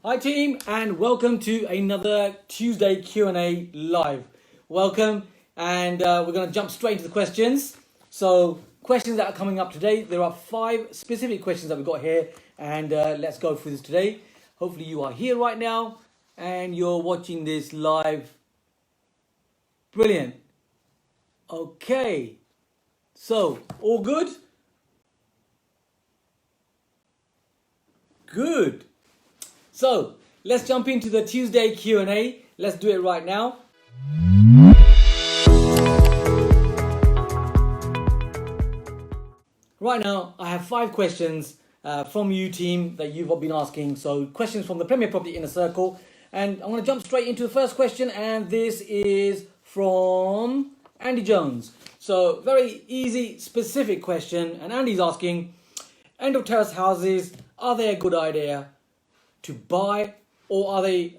Hi team, and welcome to another Tuesday Q&A live. Welcome, and we're going to jump straight into the questions. So, questions that are coming up today. There are 5 specific questions that we've got here, and let's go through this today. Hopefully you are here right now, and you're watching this live. Brilliant. Okay, so all good? Good. So, let's jump into the Tuesday Q&A. Let's do it right now. Right now, I have 5 questions from you team that you've been asking. So, questions from the Premier Property Inner Circle. And I'm going to jump straight into the first question. And this is from Andy Jones. So, very easy, specific question. And Andy's asking, end of terrace houses, are they a good idea to buy, or are they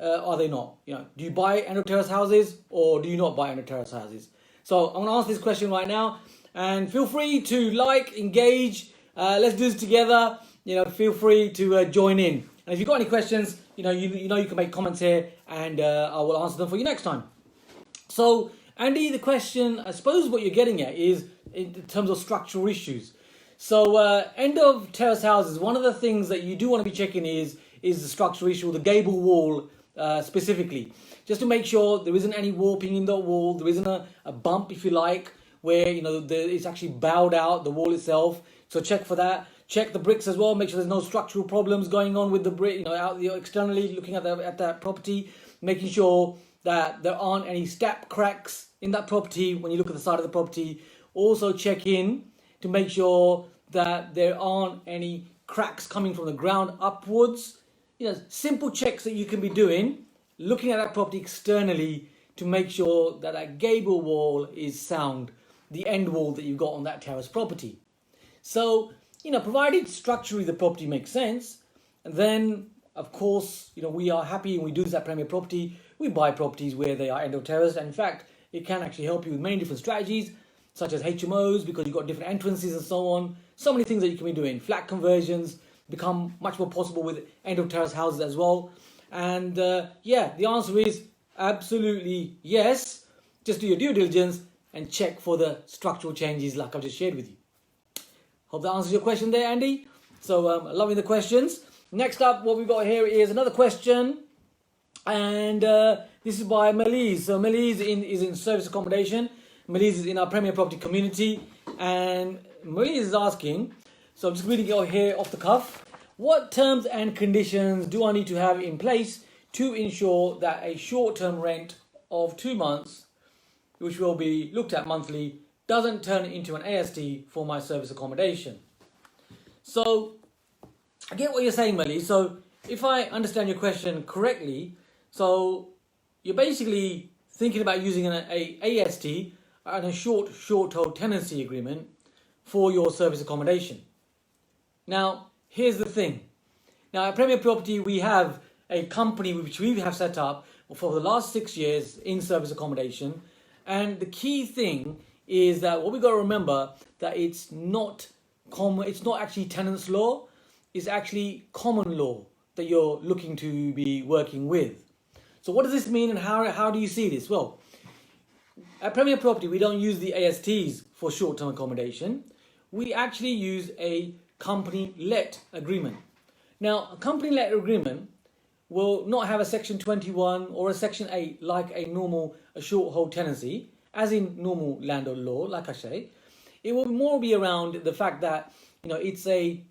not? You know, do you buy end of terrace houses or do you not buy end of terrace houses? So I'm going to ask this question right now, and feel free to engage. Let's do this together. You know, feel free to join in. And if you've got any questions, you can make comments here, and I will answer them for you next time. So Andy, the question, I suppose what you're getting at is in terms of structural issues. So end of terrace houses, one of the things that you do want to be checking is the structural issue, the gable wall specifically. Just to make sure there isn't any warping in the wall, there isn't a bump, if you like, where it's actually bowed out, the wall itself. So check for that. Check the bricks as well, make sure there's no structural problems going on with the brick, externally looking at that property, making sure that there aren't any step cracks in that property when you look at the side of the property. Also check in to make sure that there aren't any cracks coming from the ground upwards. Simple checks that you can be doing, looking at that property externally to make sure that that gable wall is sound, the end wall that you've got on that terrace property. So, provided structurally the property makes sense, and then, of course, we are happy and we do this at Premier Property. We buy properties where they are end of terrace, and in fact, it can actually help you with many different strategies, such as HMOs, because you've got different entrances and so on. So many things that you can be doing. Flat conversions become much more possible with end of terrace houses as well. And the answer is absolutely yes. Just do your due diligence and check for the structural changes like I've just shared with you. Hope that answers your question there, Andy. So loving the questions. Next up, what we've got here is another question. And this is by Melise. So Melise is in service accommodation. Melise is in our Premier Property community, and Melise is asking, so I'm just reading it here off the cuff, what terms and conditions do I need to have in place to ensure that a short-term rent of 2 months, which will be looked at monthly, doesn't turn into an AST for my service accommodation? So I get what you're saying, Melise. So if I understand your question correctly, so you're basically thinking about using an AST and a short-hold tenancy agreement for your service accommodation. Now, here's the thing. Now, at Premier Property, we have a company which we have set up for the last 6 years in service accommodation. And the key thing is that what we've got to remember, that it's not actually tenants law, it's actually common law that you're looking to be working with. So what does this mean, and how do you see this? Well, at Premier Property, we don't use the ASTs for short-term accommodation. We actually use a company-let agreement. Now, a company-let agreement will not have a Section 21 or a Section 8 like a short-hold tenancy, as in normal landlord law, like I say. It will more be around the fact that it's a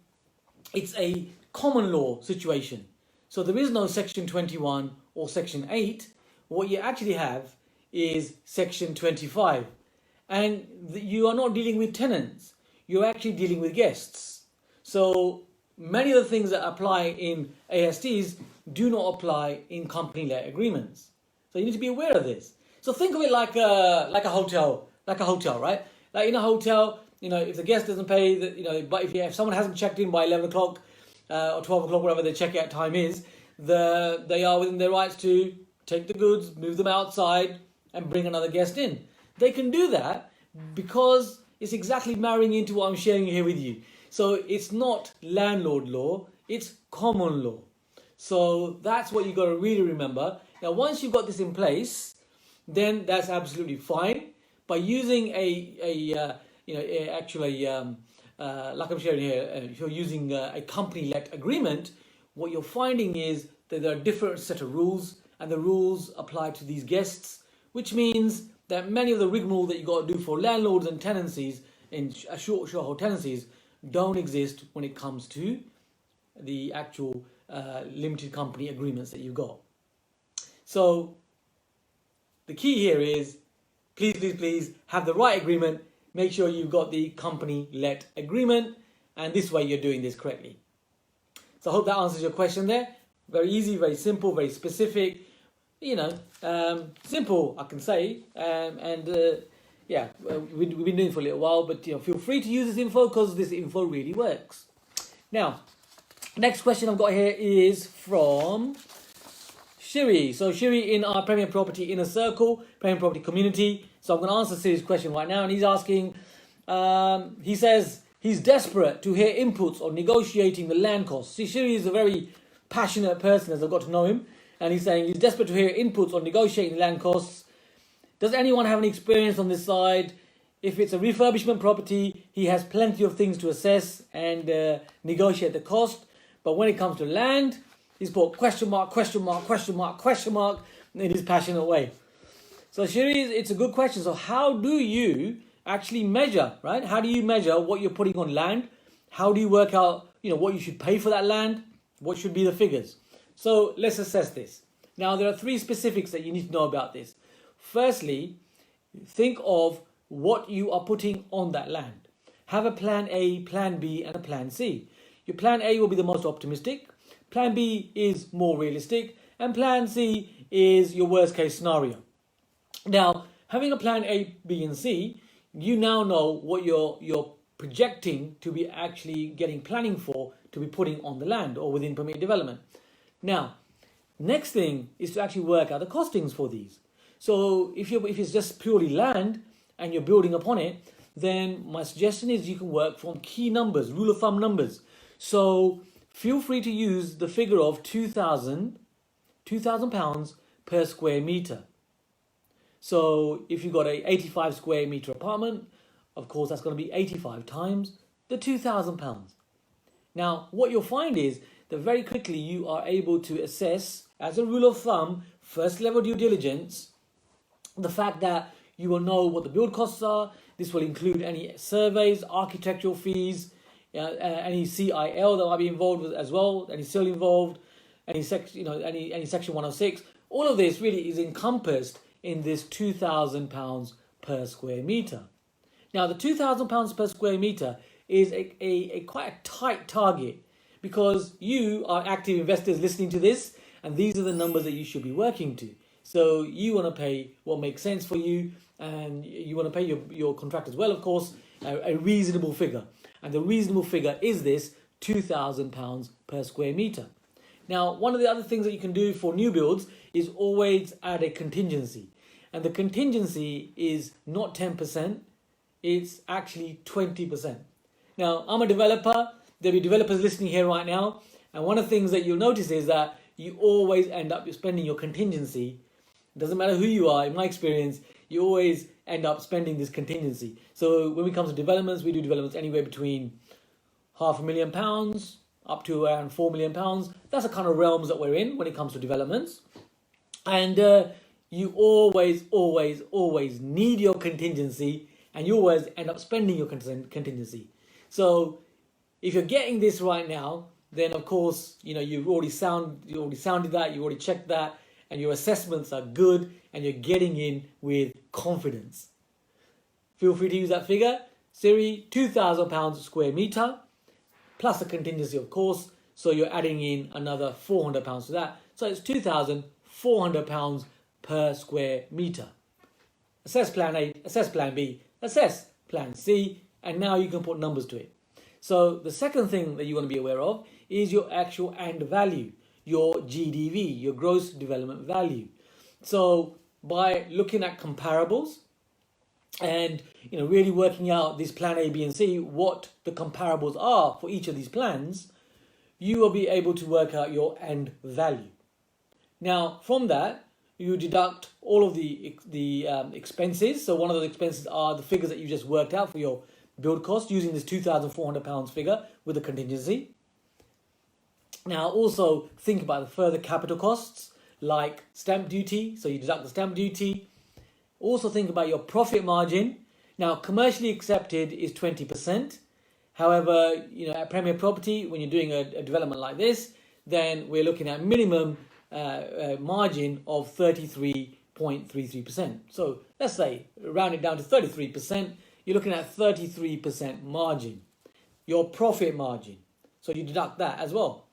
common law situation. So there is no Section 21 or Section 8. What you actually have is Section 25. And you are not dealing with tenants. You're actually dealing with guests. So many of the things that apply in ASTs do not apply in company-let agreements. So you need to be aware of this. So think of it like a hotel, right? Like in a hotel, if the guest doesn't pay, but if someone hasn't checked in by 11 o'clock or 12 o'clock, whatever the checkout time is, they are within their rights to take the goods, move them outside, and bring another guest in. They can do that because it's exactly marrying into what I'm sharing here with you. So it's not landlord law, it's common law. So that's what you got to really remember. Now, once you've got this in place, then that's absolutely fine. By using like I'm sharing here, if you're using a company-led agreement, what you're finding is that there are different set of rules, and the rules apply to these guests, which means that many of the rigmarole that you got to do for landlords and tenancies in short tenancies don't exist when it comes to the actual limited company agreements that you've got. So the key here is please have the right agreement. Make sure you've got the company-led agreement, and this way you're doing this correctly. So I hope that answers your question there. Very easy, very simple, very specific. Simple, I can say. We've been doing it for a little while, but feel free to use this info because this info really works. Now, next question I've got here is from Shiri. So Shiri in our Premier Property Inner Circle, Premier Property Community. So I'm going to answer Shiri's question right now, and he's asking, he says he's desperate to hear inputs on negotiating the land costs. See, Shiri is a very passionate person as I've got to know him, and he's saying he's desperate to hear inputs on negotiating land costs. Does anyone have any experience on this side? If it's a refurbishment property, he has plenty of things to assess and negotiate the cost. But when it comes to land, he's put question mark in his passionate way. So Shiri, it's a good question. So how do you actually measure, right? How do you measure what you're putting on land? How do you work out, what you should pay for that land? What should be the figures? So let's assess this. Now, there are 3 specifics that you need to know about this. Firstly, think of what you are putting on that land. Have a plan A, plan B, and a plan C. Your plan A will be the most optimistic. Plan B is more realistic. And plan C is your worst case scenario. Now, having a plan A, B, and C, you now know what you're projecting to be actually getting planning for to be putting on the land or within permitted development. Now, next thing is to actually work out the costings for these. So if it's just purely land and you're building upon it, then my suggestion is you can work from key numbers, rule of thumb numbers. So feel free to use the figure of £2,000 per square meter. So if you've got a 85 square meter apartment, of course that's going to be 85 times the £2,000. Now, what you'll find is that very quickly you are able to assess, as a rule of thumb, first level due diligence, the fact that you will know what the build costs are. This will include any surveys, architectural fees, any CIL that might be involved with as well, any still involved, any section 106. All of this really is encompassed in this £2,000 per square meter. Now, the £2,000 per square meter is a quite a tight target because you are active investors listening to this, and these are the numbers that you should be working to. So you want to pay what makes sense for you, and you want to pay your contractors well, of course, a reasonable figure. And the reasonable figure is this £2,000 per square meter. Now, one of the other things that you can do for new builds is always add a contingency. And the contingency is not 10%, it's actually 20%. Now, I'm a developer. There'll be developers listening here right now. And one of the things that you'll notice is that you always end up spending your contingency. It doesn't matter who you are, in my experience, you always end up spending this contingency. So when it comes to developments, we do developments anywhere between £500,000 up to around £4 million. That's the kind of realms that we're in when it comes to developments. And you always need your contingency, and you always end up spending your contingency. So if you're getting this right now, then of course, you've already sounded that, you've already checked that, and your assessments are good, and you're getting in with confidence. Feel free to use that figure. Siri, £2,000 a square meter, plus a contingency, of course. So you're adding in another £400 to that. So it's £2,400 per square meter. Assess plan A, assess plan B, assess plan C, and now you can put numbers to it. So the second thing that you want to be aware of is your actual AND value, your GDV, your gross development value. So by looking at comparables and really working out this plan A, B, and C, what the comparables are for each of these plans, you will be able to work out your end value. Now, from that, you deduct all of the expenses. So one of those expenses are the figures that you just worked out for your build cost using this £2,400 figure with the contingency. Now, also think about the further capital costs like stamp duty. So you deduct the stamp duty. Also think about your profit margin. Now, commercially accepted is 20%. However, at Premier Property, when you're doing a development like this, then we're looking at minimum margin of 33.33%. So let's say, round it down to 33%, you're looking at 33% margin, your profit margin. So you deduct that as well.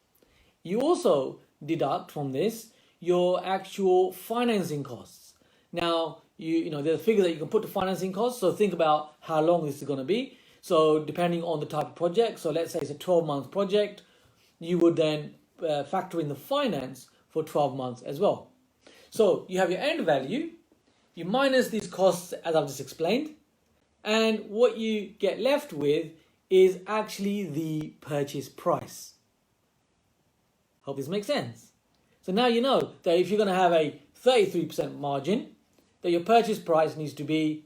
You also deduct from this your actual financing costs. Now, there's a figure that you can put to financing costs. So think about how long this is going to be. So depending on the type of project, so let's say it's a 12-month project, you would then factor in the finance for 12 months as well. So you have your end value, you minus these costs as I've just explained, and what you get left with is actually the purchase price. Hope this makes sense. So now you know that if you're going to have a 33% margin, that your purchase price needs to be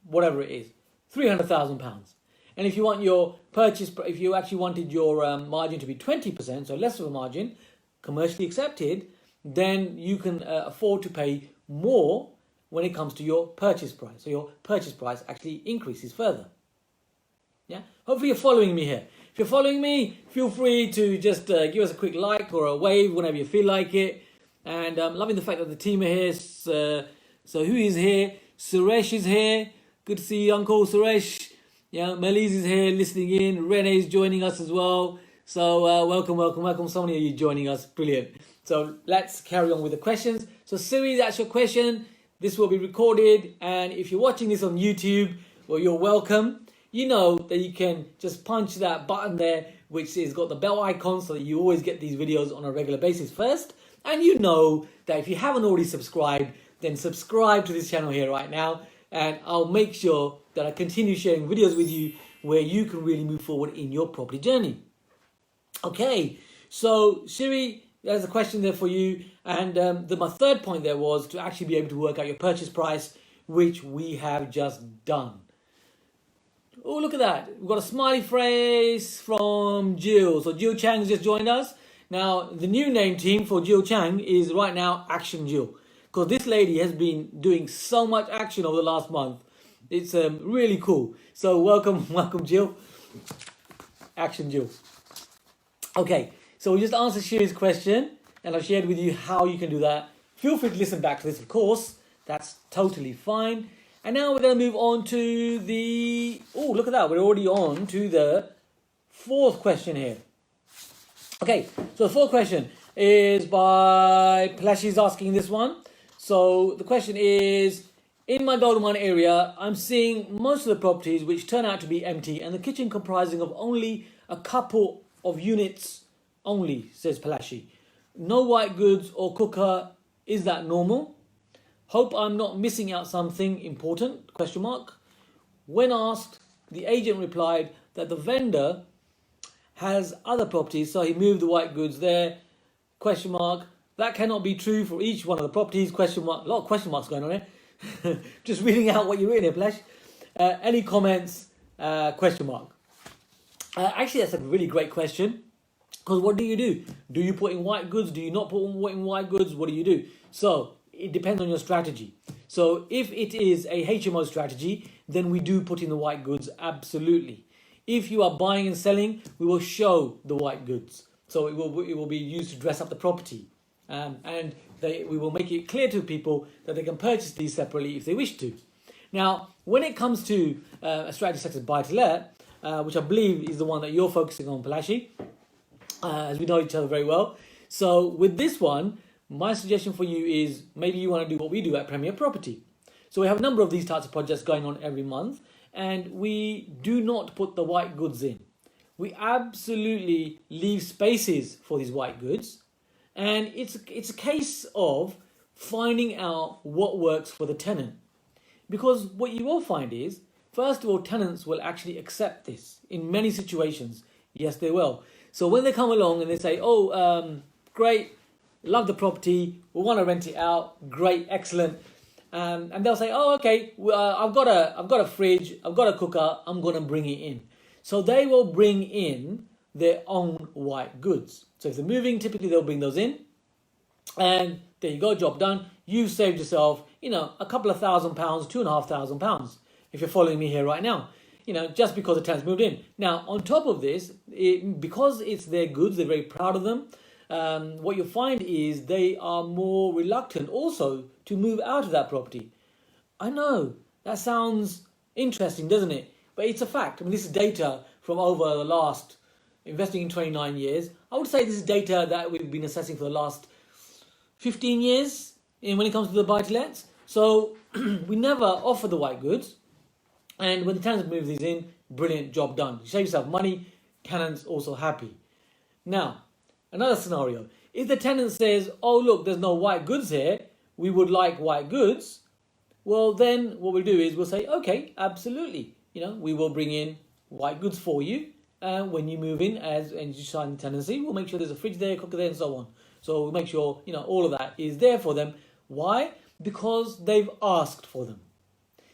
whatever it is, £300,000. And if you want your if you actually wanted your margin to be 20%, so less of a margin, commercially accepted, then you can afford to pay more when it comes to your purchase price. So your purchase price actually increases further. Yeah. Hopefully you're following me here. If you're following me, feel free to just give us a quick like or a wave whenever you feel like it. And I'm loving the fact that the team are here. So who is here? Suresh is here. Good to see you, Uncle Suresh. Yeah, Melise is here listening in. Rene is joining us as well. So welcome. So many of you joining us. Brilliant. So let's carry on with the questions. So Siri, that's your question. This will be recorded. And if you're watching this on YouTube, well, you're welcome. You know that you can just punch that button there, which has got the bell icon, so that you always get these videos on a regular basis first. And you know that if you haven't already subscribed, then subscribe to this channel here right now. And I'll make sure that I continue sharing videos with you where you can really move forward in your property journey. Okay, so Shiri, there's a question there for you. And my third point there was to actually be able to work out your purchase price, which we have just done. Oh, look at that. We've got a smiley face from Jill. So Jill Chang has just joined us. Now, the new name team for Jill Chang is right now Action Jill. Because this lady has been doing so much action over the last month. It's really cool. So welcome Jill. Action Jill. Okay, so we just answered Shiri's question. And I've shared with you how you can do that. Feel free to listen back to this, of course. That's totally fine. And now we're going to move on to the... Oh, look at that. We're already on to the fourth question here. Okay, so the fourth question is by Plashy's asking this one. So the question is, in my Goldmine area, I'm seeing most of the properties which turn out to be empty and the kitchen comprising of only a couple of units only, says Plashy. No white goods or cooker. Is that normal? Hope I'm not missing out something important, question mark. When asked, the agent replied that the vendor has other properties, so he moved the white goods there, question mark. That cannot be true for each one of the properties, question mark. A lot of question marks going on here. Just reading out what you're in here, Plash. Any comments, question mark. Actually, that's a really great question. Because what do you do? Do you put in white goods? Do you not put in white goods? What do you do? So, it depends on your strategy. So, if it is a HMO strategy, then we do put in the white goods, absolutely. If you are buying and selling, we will show the white goods. So, it will be used to dress up the property. And we will make it clear to people that they can purchase these separately if they wish to. Now, when it comes to a strategy such as buy-to-let, which I believe is the one that you're focusing on, Palashi, as we know each other very well. So with this one, my suggestion for you is maybe you want to do what we do at Premier Property. So we have a number of these types of projects going on every month, and we do not put the white goods in. We absolutely leave spaces for these white goods, and it's a case of finding out what works for the tenant. Because what you will find is, first of all, tenants will actually accept this in many situations. Yes, they will. So when they come along and they say, oh, great, love the property, we want to rent it out, great, excellent. And they'll say, oh, okay, I've got a fridge, I've got a cooker, I'm going to bring it in. So they will bring in their own white goods. So if they're moving, typically they'll bring those in. And there you go, job done. You've saved yourself, a couple of £1,000, £2,500, if you're following me here right now. Just because the tenants moved in. Now, on top of this, because it's their goods, they're very proud of them. What you'll find is they are more reluctant also to move out of that property. I know, that sounds interesting, doesn't it? But it's a fact. I mean, this is data from over the last, investing in 29 years. I would say this is data that we've been assessing for the last 15 years when it comes to the buy-to-lets. So we never offer the white goods. And when the tenants move these in, brilliant, job done. You save yourself money, tenants also happy. Now, another scenario. If the tenant says, oh, look, there's no white goods here, we would like white goods. Well, then what we'll do is we'll say, okay, absolutely. We will bring in white goods for you. When you move in and you sign the tenancy, we'll make sure there's a fridge there, cooker there, and so on. So we'll make sure, all of that is there for them. Why? Because they've asked for them.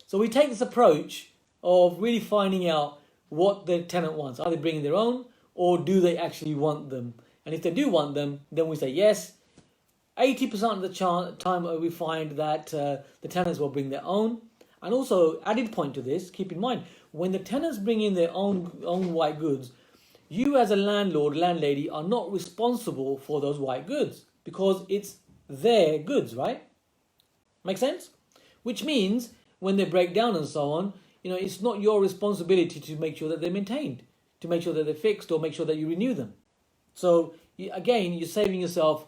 So we take this approach of really finding out what the tenant wants. Are they bringing their own, or do they actually want them? And if they do want them, then we say yes. 80% of the time we find that the tenants will bring their own. And also, added point to this, keep in mind, when the tenants bring in their own white goods, you as a landlord, landlady are not responsible for those white goods because it's their goods, right? Make sense? Which means when they break down and so on, it's not your responsibility to make sure that they're maintained, to make sure that they're fixed or make sure that you renew them. So again, you're saving yourself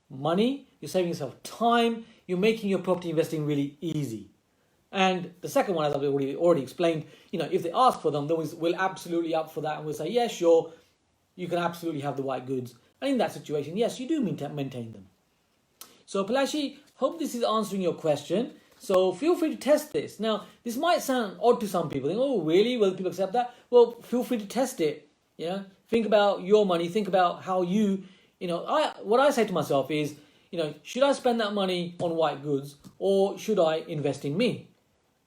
money, you're saving yourself time, you're making your property investing really easy. And the second one, as I've already explained, if they ask for them, then we're absolutely up for that. And we'll say, yes, sure, you can absolutely have the white goods. And in that situation, yes, you do maintain them. So Palashi, hope this is answering your question. So feel free to test this. Now, this might sound odd to some people. Think, oh, really? Will people accept that? Well, feel free to test it. Think about your money. Think about how what I say to myself is, should I spend that money on white goods or should I invest in me?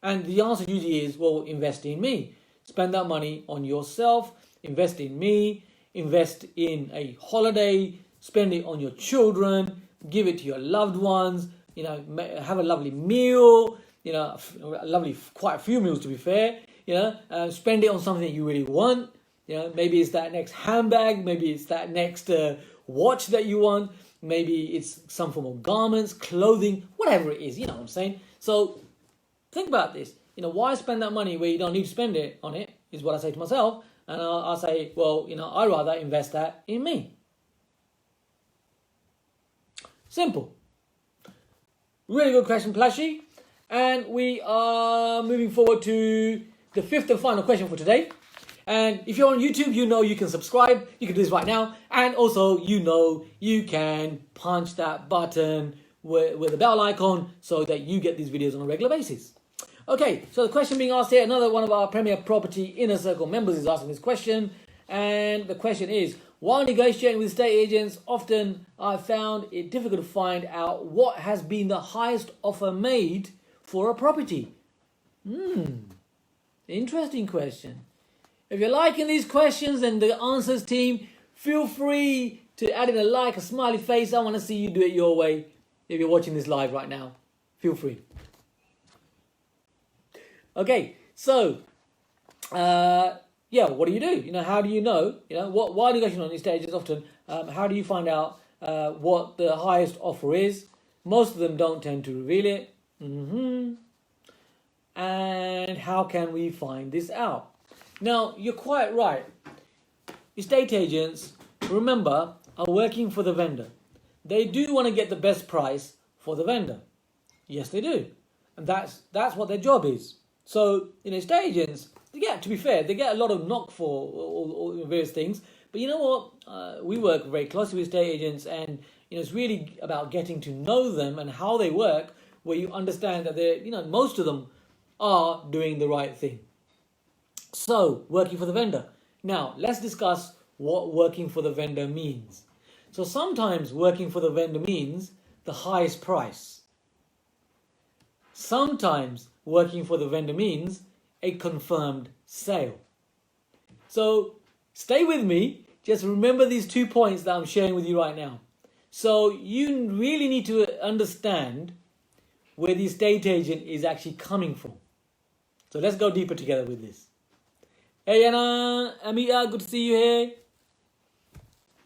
And the answer usually is, well, invest in me. Spend that money on yourself, invest in me, invest in a holiday, spend it on your children, give it to your loved ones, have a lovely meal, quite a few meals to be fair, spend it on something that you really want. Maybe it's that next handbag, maybe it's that next watch that you want, maybe it's some form of garments, clothing, whatever it is, you know what I'm saying? So think about this. Why spend that money where you don't need to spend it on it, is what I say to myself. And I'll say, well, I'd rather invest that in me. Simple. Really good question, Plashy. And we are moving forward to the fifth and final question for today. And if you're on YouTube, you can subscribe. You can do this right now. And also, you can punch that button with the bell icon so that you get these videos on a regular basis. Okay, so the question being asked here, another one of our Premier Property Inner Circle members is asking this question. And the question is, while negotiating with estate agents, often I found it difficult to find out what has been the highest offer made for a property. Interesting question. If you're liking these questions and the answers, team, feel free to add in a like, a smiley face. I want to see you do it your way. If you're watching this live right now, feel free. Okay, so, what do you do? How do you know? While negotiating on these stages, often, how do you find out what the highest offer is? Most of them don't tend to reveal it. And how can we find this out? Now, you're quite right. Estate agents, remember, are working for the vendor. They do want to get the best price for the vendor. Yes, they do. And that's what their job is. So, estate agents, to be fair, they get a lot of knock for all various things. But you know what? We work very closely with estate agents, and it's really about getting to know them and how they work, where you understand that they're, most of them are doing the right thing. So, working for the vendor. Now, let's discuss what working for the vendor means. So sometimes working for the vendor means the highest price. Sometimes working for the vendor means a confirmed sale. So stay with me. Just remember these 2 points that I'm sharing with you right now. So you really need to understand where the estate agent is actually coming from. So let's go deeper together with this. Hey Anna, Amita, good to see you here.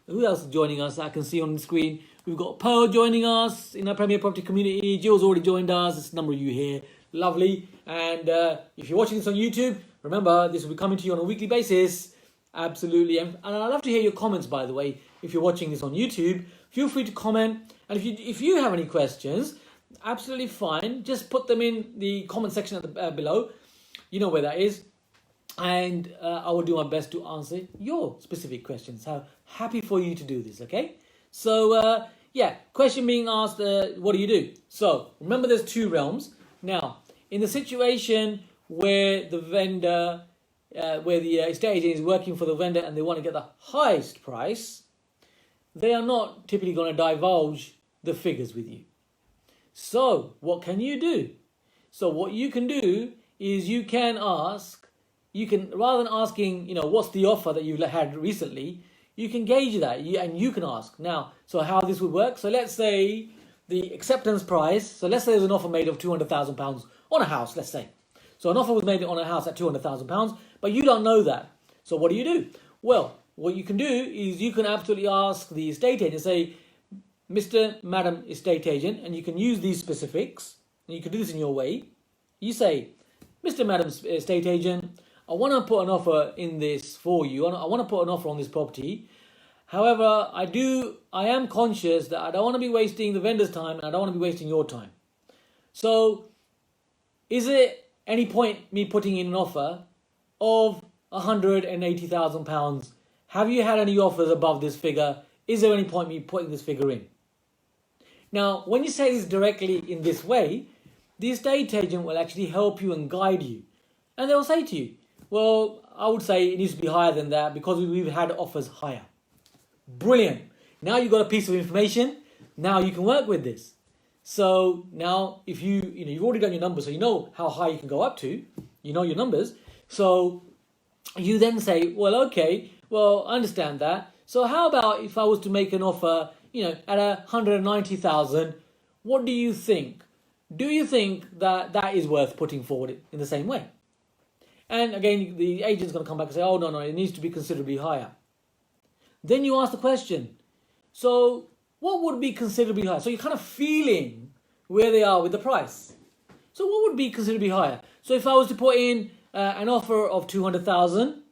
Who else is joining us? I can see on the screen. We've got Pearl joining us in our Premier Property community. Jill's already joined us. There's a number of you here. Lovely. And if you're watching this on YouTube, remember this will be coming to you on a weekly basis. Absolutely. And I'd love to hear your comments, by the way. If you're watching this on YouTube, feel free to comment. And if you have any questions, absolutely fine. Just put them in the comment section at the below. You know where that is. And I will do my best to answer your specific questions. So happy for you to do this, okay? So, question being asked, what do you do? So, remember there's 2 realms. Now, in the situation where the vendor, where the estate agent is working for the vendor and they want to get the highest price, they are not typically going to divulge the figures with you. So, what can you do? So, what you can do is you can ask, rather than asking, what's the offer that you've had recently, you can gauge that and you can ask. Now, so how this would work, so let's say the acceptance price, so let's say there's an offer made of £200,000 on a house, let's say. So an offer was made on a house at £200,000, but you don't know that. So what do? Well, what you can do is you can absolutely ask the estate agent, say, Mr. Madam Estate Agent, and you can use these specifics, and you can do this in your way. You say, Mr. Madam Estate Agent, I want to put an offer in this for you. I want to put an offer on this property. However, I am conscious that I don't want to be wasting the vendor's time and I don't want to be wasting your time. So, is it any point me putting in an offer of £180,000? Have you had any offers above this figure? Is there any point me putting this figure in? Now, when you say this directly in this way, the estate agent will actually help you and guide you. And they'll say to you, well, I would say it needs to be higher than that because we've had offers higher. Brilliant. Now you've got a piece of information. Now you can work with this. So now if you've already done your numbers, so you know how high you can go up to, you know your numbers. So you then say, well, okay, well, I understand that. So how about if I was to make an offer, at 190,000, what do you think? Do you think that that is worth putting forward in the same way? And again, the agent's going to come back and say, oh, no, it needs to be considerably higher. Then you ask the question, so what would be considerably higher? So you're kind of feeling where they are with the price. So what would be considerably higher? So if I was to put in an offer of 200,000,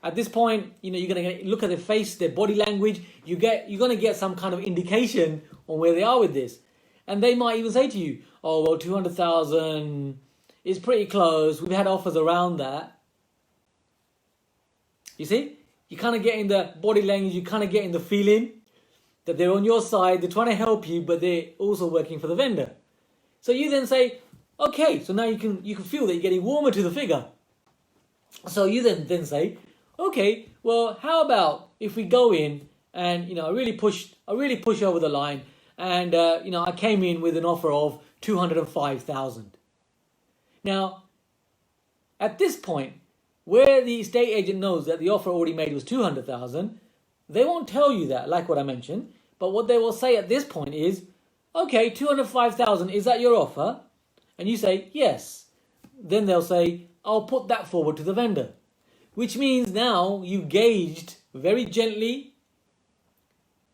at this point, you're going to look at their face, their body language. You're going to get some kind of indication on where they are with this. And they might even say to you, oh, well, 200,000... it's pretty close. We've had offers around that. You see? You're kind of getting the body language. You're kind of getting the feeling that they're on your side. They're trying to help you, but they're also working for the vendor. So you then say, okay. So now you can feel that you're getting warmer to the figure. So you then say, okay. Well, how about if we go in and I really push over the line, and I came in with an offer of 205,000. Now, at this point, where the estate agent knows that the offer already made was 200,000, they won't tell you that, like what I mentioned. But what they will say at this point is, okay, 205,000, is that your offer? And you say, yes. Then they'll say, I'll put that forward to the vendor. Which means now you've gauged very gently,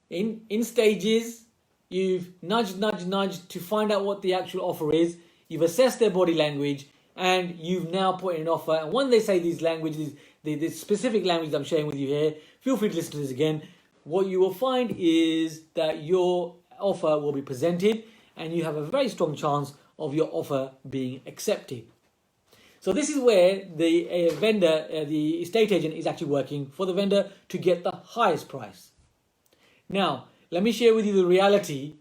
in stages, you've nudged to find out what the actual offer is. You've assessed their body language and you've now put in an offer. And when they say these languages, the specific language I'm sharing with you here, feel free to listen to this again. What you will find is that your offer will be presented and you have a very strong chance of your offer being accepted. So this is where the vendor, the estate agent is actually working for the vendor to get the highest price. Now, let me share with you the reality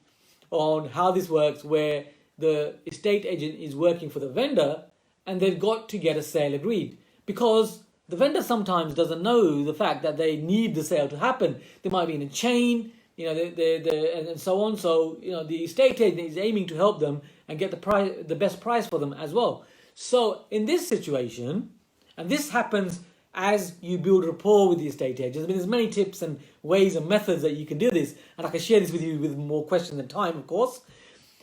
on how this works, where the estate agent is working for the vendor and they've got to get a sale agreed. Because the vendor sometimes doesn't know the fact that they need the sale to happen. They might be in a chain, and so on. So, the estate agent is aiming to help them and get the best price for them as well. So in this situation, and this happens as you build rapport with the estate agents. There's many tips and ways and methods that you can do this, and I can share this with you with more questions and time, of course.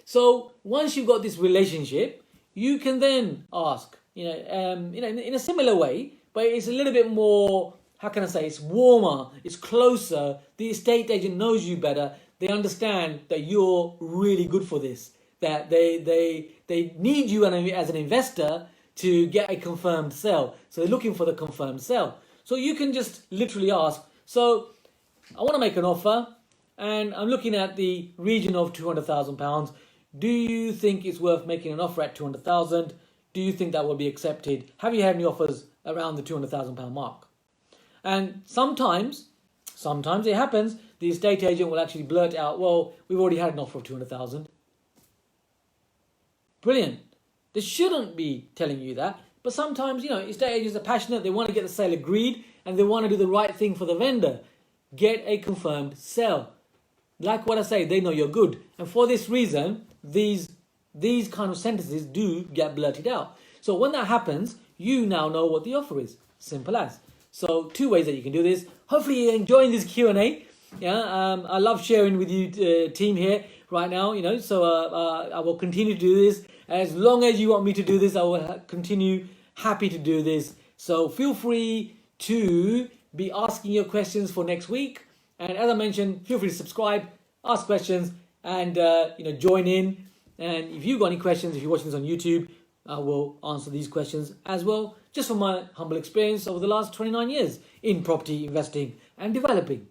So once you've got this relationship, you can then ask, in a similar way, but it's a little bit more, how can I say, it's warmer, it's closer. The estate agent knows you better. They understand that you're really good for this, that they need you as an investor to get a confirmed sale. So they're looking for the confirmed sale. So you can just literally ask, so I want to make an offer and I'm looking at the region of £200,000. Do you think it's worth making an offer at 200,000? Do you think that will be accepted? Have you had any offers around the £200,000 mark? And sometimes it happens, the estate agent will actually blurt out, well, we've already had an offer of 200,000. Brilliant. They shouldn't be telling you that. But sometimes, estate agents are passionate. They want to get the sale agreed and they want to do the right thing for the vendor. Get a confirmed sale. Like what I say, they know you're good. And for this reason, these kind of sentences do get blurted out. So when that happens, you now know what the offer is. Simple as. So 2 ways that you can do this. Hopefully you're enjoying this Q&A. I love sharing with you, team here right now. So I will continue to do this. As long as you want me to do this, I will continue happy to do this. So feel free to be asking your questions for next week. And as I mentioned, feel free to subscribe, ask questions, and join in. And if you've got any questions, if you're watching this on YouTube, I will answer these questions as well, just from my humble experience over the last 29 years in property investing and developing.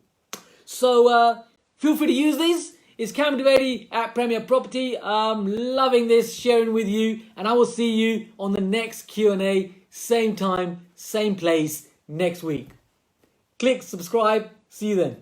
So feel free to use these. It's Cam Devady at Premier Property. I'm loving this, sharing with you, and I will see you on the next Q&A, same time, same place next week. Click subscribe. See you then.